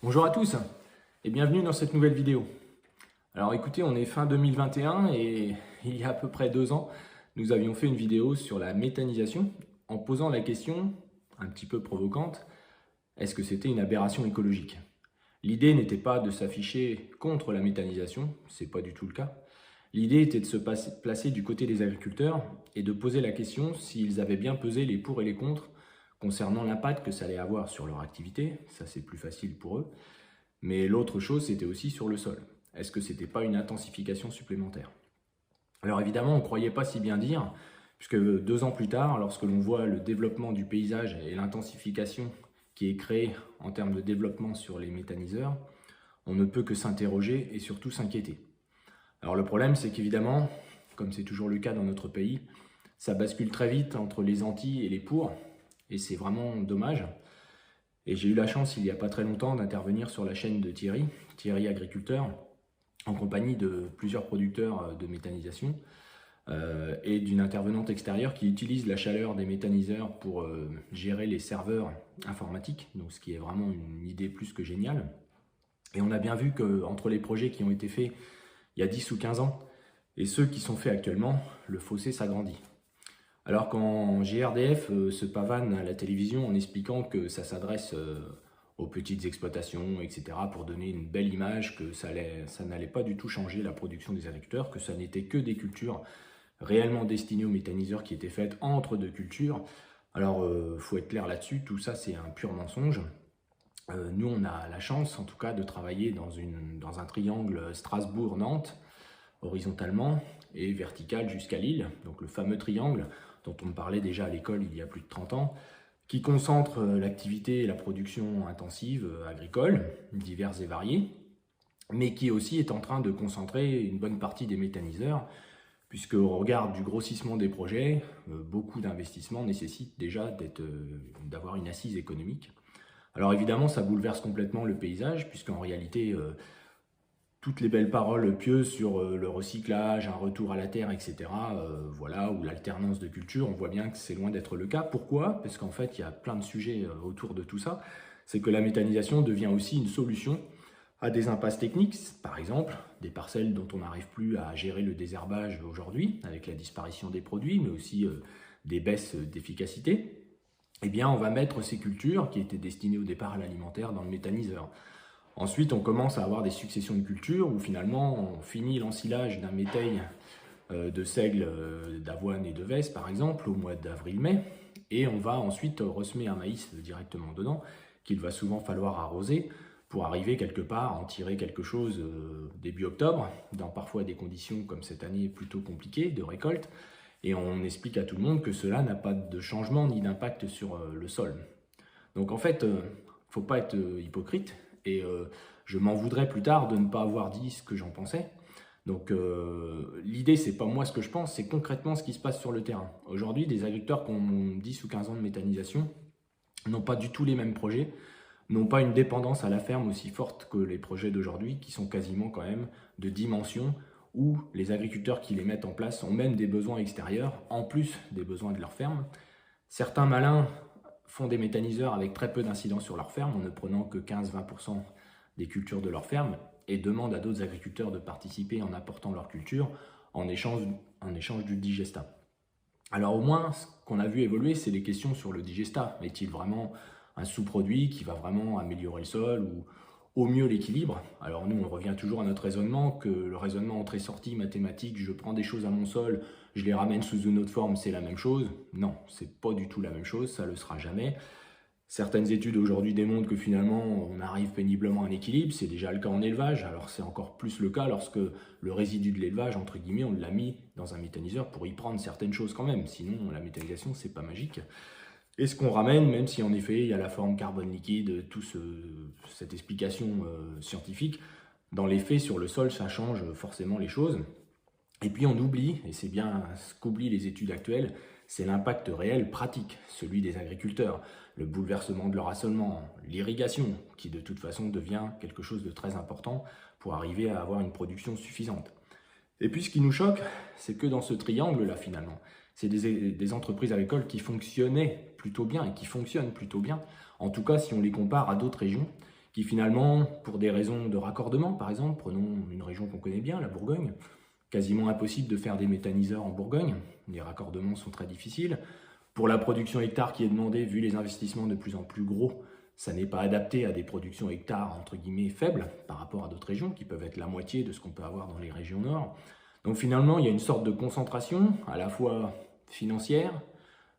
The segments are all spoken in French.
Bonjour à tous et bienvenue dans cette nouvelle vidéo. Alors écoutez, on est fin 2021 et il y a à peu près 2 ans, nous avions fait une vidéo sur la méthanisation en posant la question, un petit peu provocante, est-ce que c'était une aberration écologique? L'idée n'était pas de s'afficher contre la méthanisation, c'est pas du tout le cas. L'idée était de se placer du côté des agriculteurs et de poser la question s'ils avaient bien pesé les pour et les contre concernant l'impact que ça allait avoir sur leur activité, ça c'est plus facile pour eux. Mais l'autre chose, c'était aussi sur le sol. Est-ce que c'était pas une intensification supplémentaire? Alors évidemment, on ne croyait pas si bien dire, puisque 2 ans plus tard, lorsque l'on voit le développement du paysage et l'intensification qui est créée en termes de développement sur les méthaniseurs, on ne peut que s'interroger et surtout s'inquiéter. Alors le problème, c'est qu'évidemment, comme c'est toujours le cas dans notre pays, ça bascule très vite entre les anti et les pour, et c'est vraiment dommage. Et j'ai eu la chance, il n'y a pas très longtemps, d'intervenir sur la chaîne de Thierry Agriculteur, en compagnie de plusieurs producteurs de méthanisation et d'une intervenante extérieure qui utilise la chaleur des méthaniseurs pour gérer les serveurs informatiques, donc ce qui est vraiment une idée plus que géniale. Et on a bien vu qu'entre les projets qui ont été faits il y a 10 ou 15 ans et ceux qui sont faits actuellement, le fossé s'agrandit. Alors quand GRDF se pavane à la télévision en expliquant que ça s'adresse aux petites exploitations, etc., pour donner une belle image, que ça n'allait pas du tout changer la production des agriculteurs, que ça n'était que des cultures réellement destinées aux méthaniseurs qui étaient faites entre deux cultures. Alors, faut être clair là-dessus, tout ça c'est un pur mensonge. Nous, on a la chance, en tout cas, de travailler dans un triangle Strasbourg-Nantes, horizontalement et vertical jusqu'à Lille, donc le fameux triangle dont on me parlait déjà à l'école il y a plus de 30 ans, qui concentre l'activité et la production intensive agricole, diverses et variées, mais qui aussi est en train de concentrer une bonne partie des méthaniseurs, puisque au regard du grossissement des projets, beaucoup d'investissements nécessitent déjà d'avoir une assise économique. Alors évidemment, ça bouleverse complètement le paysage, puisqu'en réalité, toutes les belles paroles pieuses sur le recyclage, un retour à la terre, etc., voilà, ou l'alternance de culture, on voit bien que c'est loin d'être le cas. Pourquoi? Parce qu'en fait, il y a plein de sujets autour de tout ça. C'est que la méthanisation devient aussi une solution à des impasses techniques, par exemple, des parcelles dont on n'arrive plus à gérer le désherbage aujourd'hui, avec la disparition des produits, mais aussi des baisses d'efficacité. Eh bien, on va mettre ces cultures, qui étaient destinées au départ à l'alimentaire, dans le méthaniseur. Ensuite, on commence à avoir des successions de cultures où finalement on finit l'ensilage d'un métail de seigle, d'avoine et de veste par exemple au mois d'avril-mai et on va ensuite ressemer un maïs directement dedans qu'il va souvent falloir arroser pour arriver quelque part à en tirer quelque chose début octobre dans parfois des conditions comme cette année plutôt compliquées de récolte et on explique à tout le monde que cela n'a pas de changement ni d'impact sur le sol. Donc en fait, faut pas être hypocrite et je m'en voudrais plus tard de ne pas avoir dit ce que j'en pensais. Donc l'idée, c'est pas moi ce que je pense, c'est concrètement ce qui se passe sur le terrain. Aujourd'hui, des agriculteurs qui ont 10 ou 15 ans de méthanisation n'ont pas du tout les mêmes projets, n'ont pas une dépendance à la ferme aussi forte que les projets d'aujourd'hui, qui sont quasiment quand même de dimension où les agriculteurs qui les mettent en place ont même des besoins extérieurs, en plus des besoins de leur ferme. Certains malins font des méthaniseurs avec très peu d'incidence sur leur ferme, en ne prenant que 15-20% des cultures de leur ferme, et demandent à d'autres agriculteurs de participer en apportant leur culture en échange du digestat. Alors au moins, ce qu'on a vu évoluer, c'est les questions sur le digestat. Est-il vraiment un sous-produit qui va vraiment améliorer le sol ou au mieux l'équilibre? Alors nous, on revient toujours à notre raisonnement, que le raisonnement entrée-sortie mathématique, je prends des choses à mon sol, je les ramène sous une autre forme, c'est la même chose. Non, c'est pas du tout la même chose, ça le sera jamais. Certaines études aujourd'hui démontrent que finalement on arrive péniblement à un équilibre, c'est déjà le cas en élevage, alors c'est encore plus le cas lorsque le résidu de l'élevage, entre guillemets, on l'a mis dans un méthaniseur pour y prendre certaines choses quand même, sinon la méthanisation c'est pas magique. Et ce qu'on ramène, même si en effet il y a la forme carbone liquide, cette explication scientifique, dans les faits sur le sol ça change forcément les choses. Et puis on oublie, et c'est bien ce qu'oublient les études actuelles, c'est l'impact réel pratique, celui des agriculteurs, le bouleversement de leur assolement, l'irrigation, qui de toute façon devient quelque chose de très important pour arriver à avoir une production suffisante. Et puis ce qui nous choque, c'est que dans ce triangle-là finalement, c'est des entreprises agricoles qui fonctionnaient plutôt bien et qui fonctionnent plutôt bien, en tout cas si on les compare à d'autres régions, qui finalement, pour des raisons de raccordement par exemple, prenons une région qu'on connaît bien, la Bourgogne, quasiment impossible de faire des méthaniseurs en Bourgogne, les raccordements sont très difficiles. Pour la production hectare qui est demandée, vu les investissements de plus en plus gros, ça n'est pas adapté à des productions hectares entre guillemets faibles par rapport à d'autres régions qui peuvent être la moitié de ce qu'on peut avoir dans les régions nord. Donc finalement, il y a une sorte de concentration à la fois financière,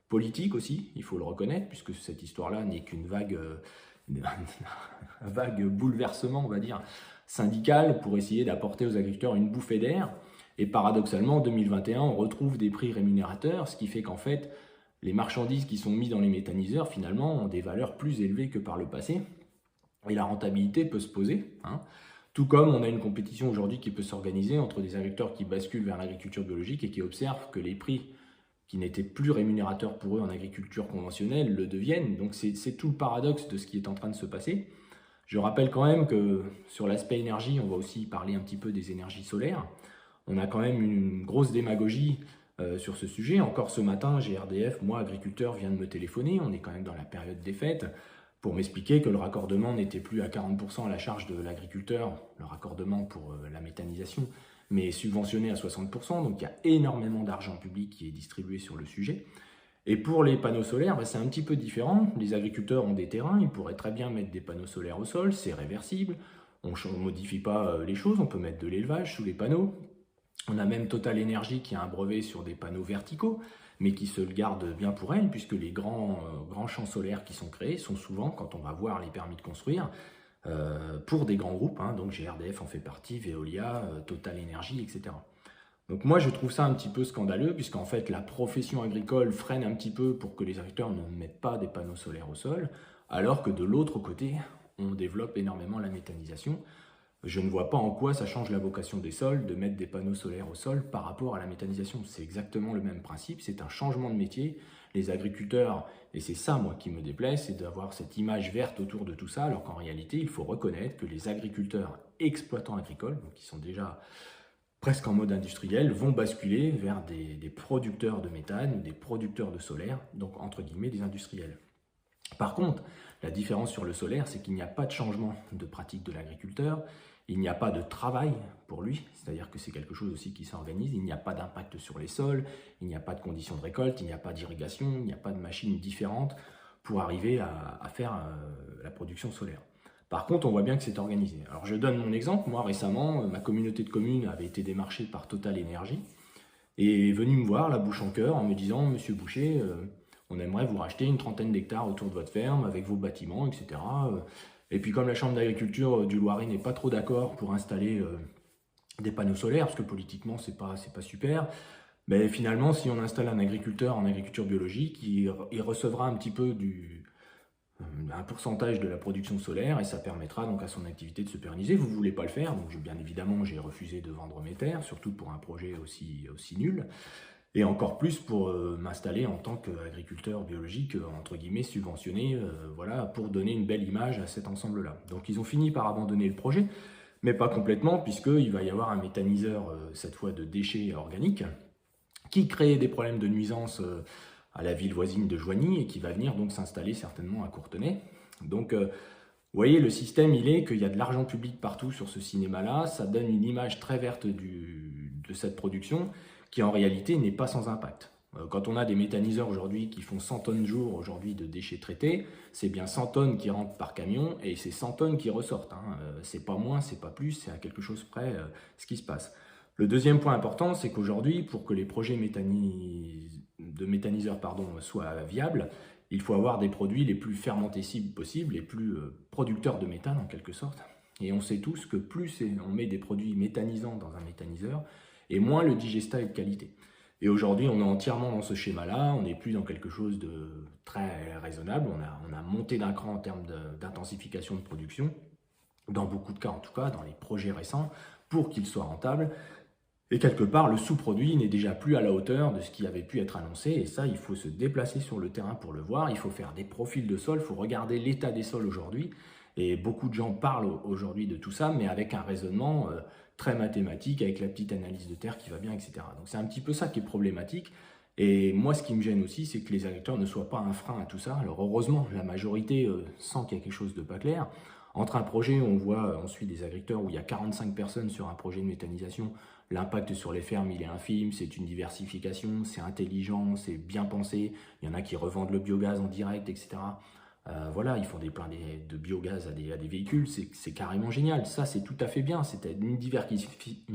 politique aussi, il faut le reconnaître, puisque cette histoire-là n'est qu'une vague, un vague bouleversement, on va dire, syndical pour essayer d'apporter aux agriculteurs une bouffée d'air. Et paradoxalement, en 2021, on retrouve des prix rémunérateurs, ce qui fait qu'en fait, les marchandises qui sont mises dans les méthaniseurs, finalement, ont des valeurs plus élevées que par le passé. Et la rentabilité peut se poser. Tout comme on a une compétition aujourd'hui qui peut s'organiser entre des agriculteurs qui basculent vers l'agriculture biologique et qui observent que les prix qui n'étaient plus rémunérateurs pour eux en agriculture conventionnelle le deviennent. Donc c'est tout le paradoxe de ce qui est en train de se passer. Je rappelle quand même que sur l'aspect énergie, on va aussi parler un petit peu des énergies solaires. On a quand même une grosse démagogie sur ce sujet. Encore ce matin, GRDF, moi agriculteur, vient de me téléphoner, on est quand même dans la période des fêtes, pour m'expliquer que le raccordement n'était plus à 40% à la charge de l'agriculteur, le raccordement pour la méthanisation, mais subventionné à 60%, donc il y a énormément d'argent public qui est distribué sur le sujet. Et pour les panneaux solaires, c'est un petit peu différent. Les agriculteurs ont des terrains, ils pourraient très bien mettre des panneaux solaires au sol, c'est réversible, on ne modifie pas les choses, on peut mettre de l'élevage sous les panneaux. On a même Total Energy qui a un brevet sur des panneaux verticaux, mais qui se le garde bien pour elle, puisque les grands champs solaires qui sont créés sont souvent, quand on va voir les permis de construire, pour des grands groupes, donc GRDF en fait partie, Veolia, Total Energy, etc. Donc moi je trouve ça un petit peu scandaleux, puisqu'en fait la profession agricole freine un petit peu pour que les agriculteurs ne mettent pas des panneaux solaires au sol, alors que de l'autre côté, on développe énormément la méthanisation. Je ne vois pas en quoi ça change la vocation des sols de mettre des panneaux solaires au sol par rapport à la méthanisation. C'est exactement le même principe, c'est un changement de métier. Les agriculteurs, et c'est ça moi qui me déplaît, c'est d'avoir cette image verte autour de tout ça, alors qu'en réalité il faut reconnaître que les agriculteurs exploitants agricoles, donc qui sont déjà presque en mode industriel, vont basculer vers des producteurs de méthane ou des producteurs de solaire, donc entre guillemets des industriels. Par contre, la différence sur le solaire, c'est qu'il n'y a pas de changement de pratique de l'agriculteur, il n'y a pas de travail pour lui, c'est-à-dire que c'est quelque chose aussi qui s'organise, il n'y a pas d'impact sur les sols, il n'y a pas de conditions de récolte, il n'y a pas d'irrigation, il n'y a pas de machines différentes pour arriver à faire la production solaire. Par contre, on voit bien que c'est organisé. Alors je donne mon exemple, moi récemment, ma communauté de communes avait été démarchée par Total Energy et est venue me voir la bouche en cœur en me disant « Monsieur Boucher, on aimerait vous racheter une trentaine d'hectares autour de votre ferme avec vos bâtiments, etc. » Et puis comme la Chambre d'agriculture du Loiret n'est pas trop d'accord pour installer des panneaux solaires, parce que politiquement c'est pas super, mais finalement si on installe un agriculteur en agriculture biologique, il recevra un petit peu un pourcentage de la production solaire et ça permettra donc à son activité de se pérenniser. Vous ne voulez pas le faire, donc bien évidemment j'ai refusé de vendre mes terres, surtout pour un projet aussi nul. Et encore plus pour m'installer en tant qu'agriculteur biologique, entre guillemets, subventionné, voilà, pour donner une belle image à cet ensemble-là. Donc ils ont fini par abandonner le projet, mais pas complètement, puisqu'il va y avoir un méthaniseur, cette fois de déchets organiques, qui crée des problèmes de nuisance à la ville voisine de Joigny, et qui va venir donc s'installer certainement à Courtenay. Donc vous voyez, le système, il est qu'il y a de l'argent public partout sur ce cinéma-là, ça donne une image très verte de cette production, qui en réalité n'est pas sans impact. Quand on a des méthaniseurs aujourd'hui qui font 100 tonnes jour aujourd'hui de déchets traités, c'est bien 100 tonnes qui rentrent par camion et c'est 100 tonnes qui ressortent. C'est pas moins, c'est pas plus, c'est à quelque chose près ce qui se passe. Le deuxième point important, c'est qu'aujourd'hui, pour que les projets de méthaniseurs soient viables, il faut avoir des produits les plus fermentescibles possibles, les plus producteurs de méthane en quelque sorte. Et on sait tous que plus on met des produits méthanisants dans un méthaniseur, et moins le digestat est de qualité. Et aujourd'hui, on est entièrement dans ce schéma-là, on n'est plus dans quelque chose de très raisonnable, on a monté d'un cran en termes d'intensification de production, dans beaucoup de cas en tout cas, dans les projets récents, pour qu'ils soient rentables. Et quelque part, le sous-produit n'est déjà plus à la hauteur de ce qui avait pu être annoncé, et ça, il faut se déplacer sur le terrain pour le voir, il faut faire des profils de sol, il faut regarder l'état des sols aujourd'hui, et beaucoup de gens parlent aujourd'hui de tout ça, mais avec un raisonnement très mathématique, avec la petite analyse de terre qui va bien, etc. Donc c'est un petit peu ça qui est problématique. Et moi, ce qui me gêne aussi, c'est que les agriculteurs ne soient pas un frein à tout ça. Alors heureusement, la majorité sent qu'il y a quelque chose de pas clair. Entre un projet, on voit, on suit des agriculteurs où il y a 45 personnes sur un projet de méthanisation, l'impact sur les fermes, il est infime, c'est une diversification, c'est intelligent, c'est bien pensé, il y en a qui revendent le biogaz en direct, etc. Voilà, ils font des pleins de biogaz à des véhicules, c'est carrément génial. Ça, c'est tout à fait bien. C'est une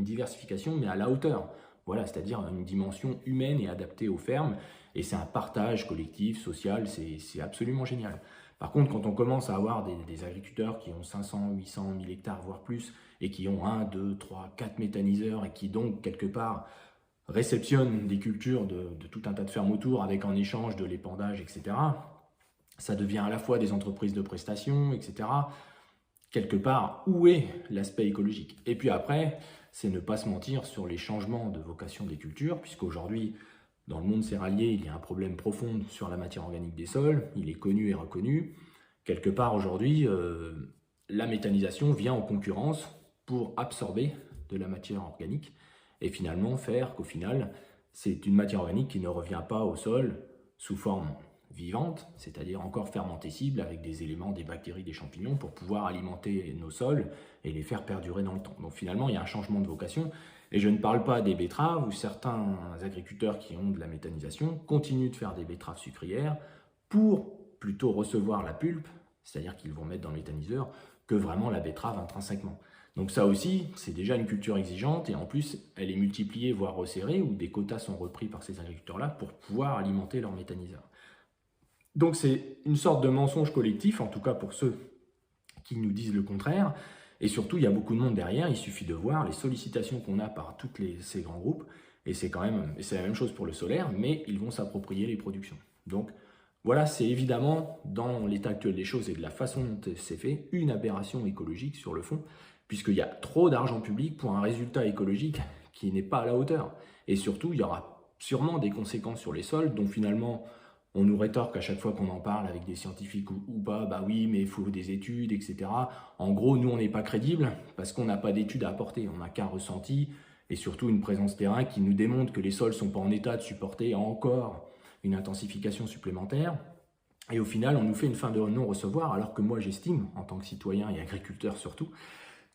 diversification, mais à la hauteur. Voilà, c'est-à-dire une dimension humaine et adaptée aux fermes. Et c'est un partage collectif, social, c'est absolument génial. Par contre, quand on commence à avoir des agriculteurs qui ont 500, 800, 1000 hectares, voire plus, et qui ont 1, 2, 3, 4 méthaniseurs, et qui donc, quelque part, réceptionnent des cultures de tout un tas de fermes autour, avec en échange de l'épandage, etc., ça devient à la fois des entreprises de prestations, etc. Quelque part, où est l'aspect écologique? Et puis après, c'est ne pas se mentir sur les changements de vocation des cultures, puisqu'aujourd'hui, dans le monde céréalier, il y a un problème profond sur la matière organique des sols, il est connu et reconnu. Quelque part, aujourd'hui, la méthanisation vient en concurrence pour absorber de la matière organique et finalement faire qu'au final, c'est une matière organique qui ne revient pas au sol sous forme vivante, c'est-à-dire encore fermentescible avec des éléments, des bactéries, des champignons pour pouvoir alimenter nos sols et les faire perdurer dans le temps. Donc finalement, il y a un changement de vocation. Et je ne parle pas des betteraves où certains agriculteurs qui ont de la méthanisation continuent de faire des betteraves sucrières pour plutôt recevoir la pulpe, c'est-à-dire qu'ils vont mettre dans le méthaniseur, que vraiment la betterave intrinsèquement. Donc ça aussi, c'est déjà une culture exigeante et en plus, elle est multipliée, voire resserrée, où des quotas sont repris par ces agriculteurs-là pour pouvoir alimenter leur méthaniseur. Donc c'est une sorte de mensonge collectif, en tout cas pour ceux qui nous disent le contraire. Et surtout, il y a beaucoup de monde derrière, il suffit de voir les sollicitations qu'on a par tous ces grands groupes. Et c'est la même chose pour le solaire, mais ils vont s'approprier les productions. Donc voilà, c'est évidemment, dans l'état actuel des choses et de la façon dont c'est fait, une aberration écologique sur le fond, puisqu'il y a trop d'argent public pour un résultat écologique qui n'est pas à la hauteur. Et surtout, il y aura sûrement des conséquences sur les sols, dont finalement on nous rétorque à chaque fois qu'on en parle avec des scientifiques ou pas, bah oui, mais il faut des études, etc. En gros, nous, on n'est pas crédibles parce qu'on n'a pas d'études à apporter. On n'a qu'un ressenti et surtout une présence terrain qui nous démontre que les sols ne sont pas en état de supporter encore une intensification supplémentaire. Et au final, on nous fait une fin de non-recevoir, alors que moi, j'estime, en tant que citoyen et agriculteur surtout,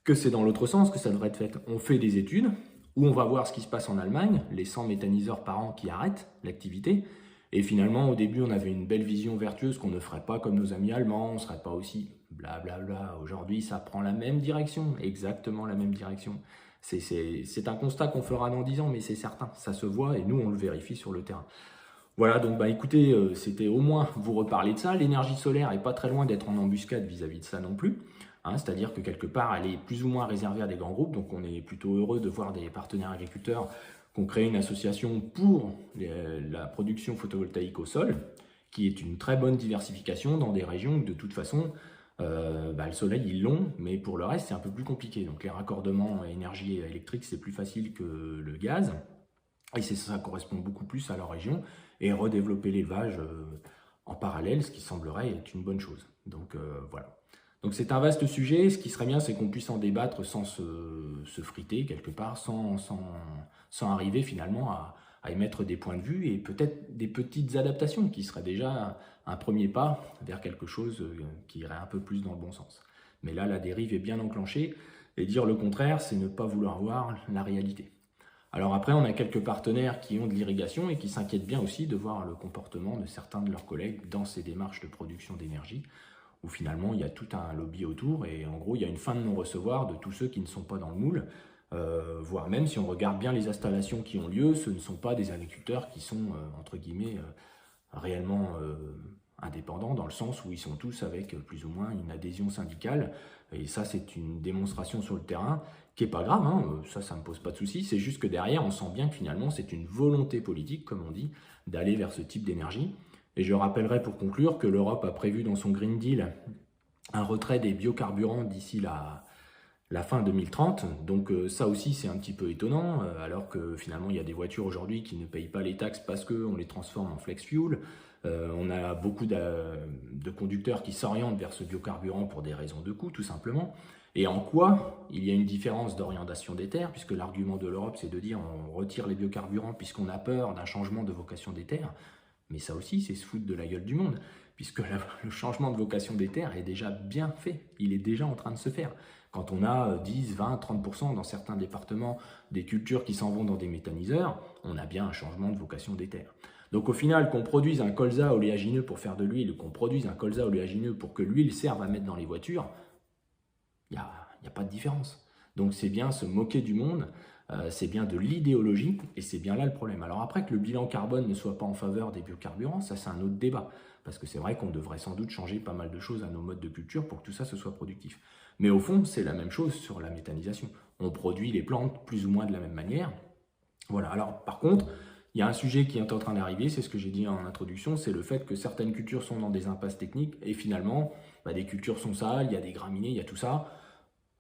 que c'est dans l'autre sens que ça devrait être fait. On fait des études où on va voir ce qui se passe en Allemagne, les 100 méthaniseurs par an qui arrêtent l'activité. Et finalement, au début, on avait une belle vision vertueuse qu'on ne ferait pas comme nos amis allemands, on ne serait pas aussi blablabla. Aujourd'hui, ça prend la même direction, exactement la même direction. C'est un constat qu'on fera dans 10 ans, mais c'est certain, ça se voit et nous, on le vérifie sur le terrain. Voilà, donc écoutez, c'était au moins vous reparler de ça. L'énergie solaire n'est pas très loin d'être en embuscade vis-à-vis de ça non plus. C'est-à-dire que quelque part, elle est plus ou moins réservée à des grands groupes, donc on est plutôt heureux de voir des partenaires agriculteurs qu'on crée une association pour la production photovoltaïque au sol, qui est une très bonne diversification dans des régions où de toute façon, le soleil ils l'ont, mais pour le reste c'est un peu plus compliqué. Donc les raccordements à énergie électrique c'est plus facile que le gaz, et ça correspond beaucoup plus à leur région, et redévelopper l'élevage en parallèle, ce qui semblerait être une bonne chose. Donc voilà. Donc c'est un vaste sujet, ce qui serait bien c'est qu'on puisse en débattre sans se friter quelque part, sans arriver finalement à émettre des points de vue et peut-être des petites adaptations qui seraient déjà un premier pas vers quelque chose qui irait un peu plus dans le bon sens. Mais là la dérive est bien enclenchée et dire le contraire c'est ne pas vouloir voir la réalité. Alors après on a quelques partenaires qui ont de l'irrigation et qui s'inquiètent bien aussi de voir le comportement de certains de leurs collègues dans ces démarches de production d'énergie, où finalement il y a tout un lobby autour et en gros il y a une fin de non-recevoir de tous ceux qui ne sont pas dans le moule, voire même si on regarde bien les installations qui ont lieu, ce ne sont pas des agriculteurs qui sont entre guillemets réellement indépendants dans le sens où ils sont tous avec plus ou moins une adhésion syndicale et ça c'est une démonstration sur le terrain qui n'est pas grave, ça ne me pose pas de souci, c'est juste que derrière on sent bien que finalement c'est une volonté politique comme on dit d'aller vers ce type d'énergie. Et je rappellerai pour conclure que l'Europe a prévu dans son Green Deal un retrait des biocarburants d'ici la fin 2030. Donc ça aussi c'est un petit peu étonnant, alors que finalement il y a des voitures aujourd'hui qui ne payent pas les taxes parce qu'on les transforme en flex fuel. On a beaucoup de conducteurs qui s'orientent vers ce biocarburant pour des raisons de coût tout simplement. Et en quoi il y a une différence d'orientation des terres, puisque l'argument de l'Europe c'est de dire on retire les biocarburants puisqu'on a peur d'un changement de vocation des terres. Mais ça aussi, c'est se foutre de la gueule du monde. puisque le changement de vocation des terres est déjà bien fait, il est déjà en train de se faire. Quand on a 10, 20, 30% dans certains départements des cultures qui s'en vont dans des méthaniseurs, on a bien un changement de vocation des terres. Donc au final, qu'on produise un colza oléagineux pour faire de l'huile, qu'on produise un colza oléagineux pour que l'huile serve à mettre dans les voitures, il n'y a pas de différence. Donc c'est bien se moquer du monde, c'est bien de l'idéologie, et c'est bien là le problème. Alors après, que le bilan carbone ne soit pas en faveur des biocarburants, ça c'est un autre débat, parce que c'est vrai qu'on devrait sans doute changer pas mal de choses à nos modes de culture pour que tout ça se soit productif. Mais au fond, c'est la même chose sur la méthanisation. On produit les plantes plus ou moins de la même manière. Voilà, alors par contre, il y a un sujet qui est en train d'arriver, c'est ce que j'ai dit en introduction, c'est le fait que certaines cultures sont dans des impasses techniques, et finalement, des cultures sont sales, il y a des graminées, il y a tout ça.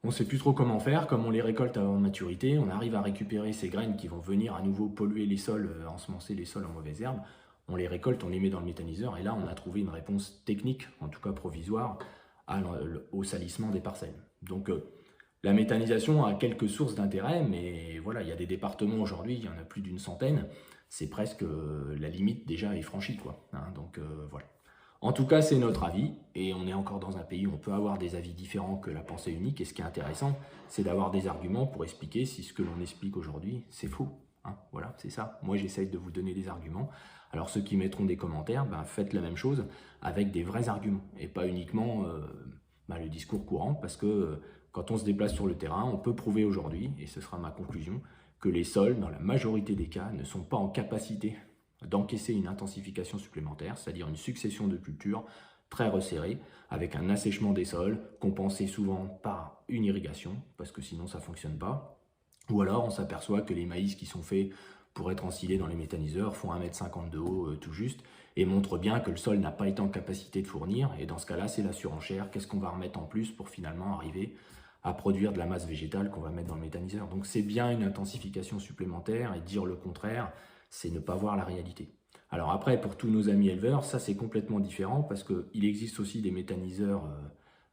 On ne sait plus trop comment faire, comme on les récolte avant maturité, on arrive à récupérer ces graines qui vont venir à nouveau polluer les sols, ensemencer les sols en mauvaises herbes, on les récolte, on les met dans le méthaniseur, et là on a trouvé une réponse technique, en tout cas provisoire, au salissement des parcelles. Donc la méthanisation a quelques sources d'intérêt, mais voilà, il y a des départements aujourd'hui, il y en a plus d'une centaine, c'est presque la limite déjà est franchie, quoi. Hein, donc voilà. En tout cas, c'est notre avis, et on est encore dans un pays où on peut avoir des avis différents que la pensée unique, et ce qui est intéressant, c'est d'avoir des arguments pour expliquer si ce que l'on explique aujourd'hui, c'est faux. Hein, voilà, c'est ça. Moi, j'essaye de vous donner des arguments. Alors, ceux qui mettront des commentaires, faites la même chose avec des vrais arguments, et pas uniquement le discours courant, parce que quand on se déplace sur le terrain, on peut prouver aujourd'hui, et ce sera ma conclusion, que les sols, dans la majorité des cas, ne sont pas en capacité d'encaisser une intensification supplémentaire, c'est-à-dire une succession de cultures très resserrées, avec un assèchement des sols, compensé souvent par une irrigation, parce que sinon ça ne fonctionne pas. Ou alors on s'aperçoit que les maïs qui sont faits pour être ensilés dans les méthaniseurs font 1,50 m de haut tout juste, et montrent bien que le sol n'a pas été en capacité de fournir, et dans ce cas-là c'est la surenchère, qu'est-ce qu'on va remettre en plus pour finalement arriver à produire de la masse végétale qu'on va mettre dans le méthaniseur. Donc c'est bien une intensification supplémentaire, et dire le contraire, c'est ne pas voir la réalité. Alors après, pour tous nos amis éleveurs, ça c'est complètement différent, parce qu'il existe aussi des méthaniseurs,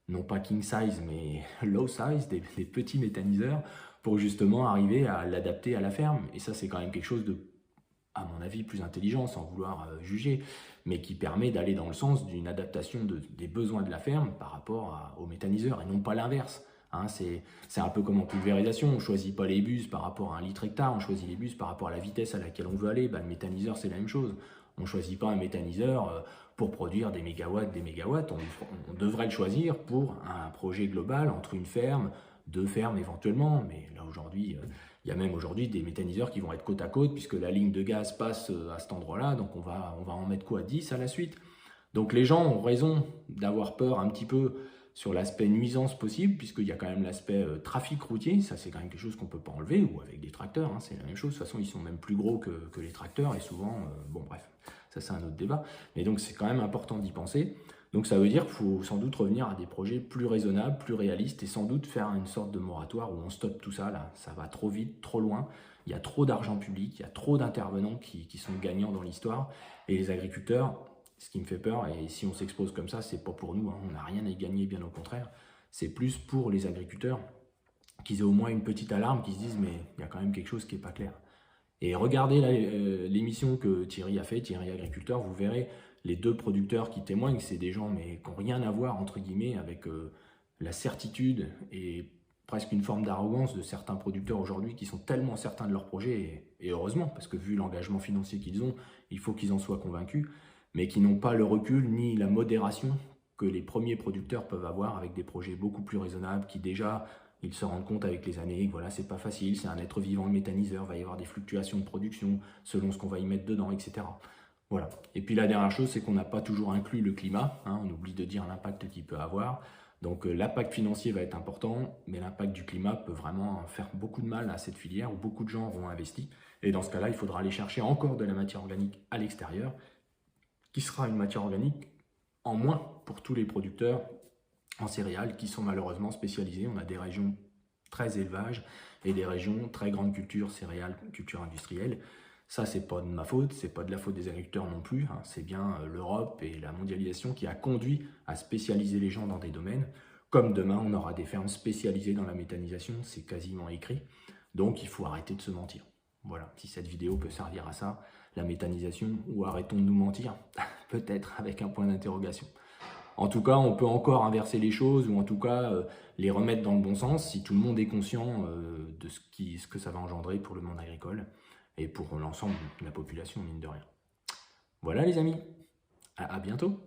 non pas king size, mais low size, des petits méthaniseurs, pour justement arriver à l'adapter à la ferme. Et ça c'est quand même quelque chose de, à mon avis, plus intelligent, sans vouloir juger, mais qui permet d'aller dans le sens d'une adaptation des besoins de la ferme par rapport aux méthaniseurs, et non pas l'inverse. Hein, c'est un peu comme en pulvérisation, on ne choisit pas les bus par rapport à un litre hectare, on choisit les bus par rapport à la vitesse à laquelle on veut aller. Le méthaniseur, c'est la même chose. On ne choisit pas un méthaniseur pour produire des mégawatts, on devrait le choisir pour un projet global entre une ferme, deux fermes éventuellement, mais là aujourd'hui, il y a même aujourd'hui des méthaniseurs qui vont être côte à côte, puisque la ligne de gaz passe à cet endroit-là, donc on va en mettre quoi, 10 à la suite. Donc les gens ont raison d'avoir peur un petit peu sur l'aspect nuisance possible, puisqu'il y a quand même l'aspect trafic routier, ça c'est quand même quelque chose qu'on ne peut pas enlever, ou avec des tracteurs, hein, c'est la même chose, de toute façon ils sont même plus gros que les tracteurs, et souvent, bon bref, ça c'est un autre débat, mais donc c'est quand même important d'y penser. Donc ça veut dire qu'il faut sans doute revenir à des projets plus raisonnables, plus réalistes, et sans doute faire une sorte de moratoire où on stoppe tout ça, là, ça va trop vite, trop loin, il y a trop d'argent public, il y a trop d'intervenants qui sont gagnants dans l'histoire, et les agriculteurs, ce qui me fait peur, et si on s'expose comme ça, c'est pas pour nous, hein, on n'a rien à y gagner, bien au contraire, c'est plus pour les agriculteurs qu'ils aient au moins une petite alarme, qui se disent mais il y a quand même quelque chose qui n'est pas clair. Et regardez l'émission que Thierry a fait, Thierry Agriculteur, vous verrez les deux producteurs qui témoignent, c'est des gens mais qui n'ont rien à voir entre guillemets avec la certitude et presque une forme d'arrogance de certains producteurs aujourd'hui qui sont tellement certains de leur projet, et heureusement, parce que vu l'engagement financier qu'ils ont, il faut qu'ils en soient convaincus, mais qui n'ont pas le recul ni la modération que les premiers producteurs peuvent avoir avec des projets beaucoup plus raisonnables, qui déjà, ils se rendent compte avec les années que voilà, c'est pas facile, c'est un être vivant le méthaniseur, il va y avoir des fluctuations de production selon ce qu'on va y mettre dedans, etc. Voilà. Et puis la dernière chose, c'est qu'on n'a pas toujours inclus le climat, hein, on oublie de dire l'impact qu'il peut avoir. Donc l'impact financier va être important, mais l'impact du climat peut vraiment faire beaucoup de mal à cette filière où beaucoup de gens auront investi. Et dans ce cas-là, il faudra aller chercher encore de la matière organique à l'extérieur, qui sera une matière organique en moins pour tous les producteurs en céréales qui sont malheureusement spécialisés. On a des régions très élevage et des régions très grandes cultures, céréales, culture industrielle. Ça, c'est pas de ma faute, c'est pas de la faute des agriculteurs non plus, hein. C'est bien l'Europe et la mondialisation qui a conduit à spécialiser les gens dans des domaines. Comme demain, on aura des fermes spécialisées dans la méthanisation, c'est quasiment écrit. Donc, il faut arrêter de se mentir. Voilà, si cette vidéo peut servir à ça, la méthanisation, ou arrêtons de nous mentir, peut-être avec un point d'interrogation. En tout cas, on peut encore inverser les choses, ou en tout cas les remettre dans le bon sens si tout le monde est conscient de ce que ça va engendrer pour le monde agricole et pour l'ensemble de la population, mine de rien. Voilà les amis, à bientôt.